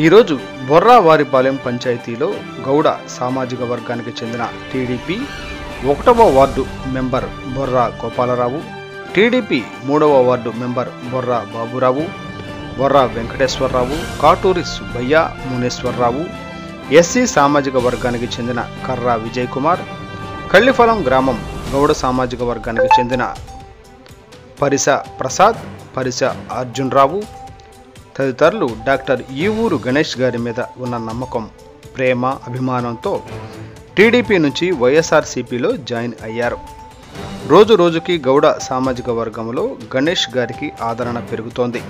ఈరోజు బొర్రావారిపాలెం పంచాయతీలో గౌడ సామాజిక వర్గానికి చెందిన టీడీపీ 1వ ward member Borra Gopalarao, TDP 3వ ward member Borra Baburao, Borra Venkateswararao, Katuri Subbaiah, Muneswararao, SC సామాజిక వర్గానికి చెందిన కర్రా విజయ్ కుమార్, కళ్ళిఫలం గ్రామం గౌడ సామాజిక వర్గానికి చెందిన పరిస ప్రసాద్, పరిస అర్జున్రావు తదితరులు డాక్టర్ ఈవూరు గణేష్ గారి మీద ఉన్న నమ్మకం, ప్రేమ, అభిమానంతో టీడీపీ నుంచి వైఎస్ఆర్సీపీలో జాయిన్ అయ్యారు. రోజు రోజుకి గౌడ సామాజిక వర్గంలో గణేష్ గారికి ఆదరణ పెరుగుతోంది.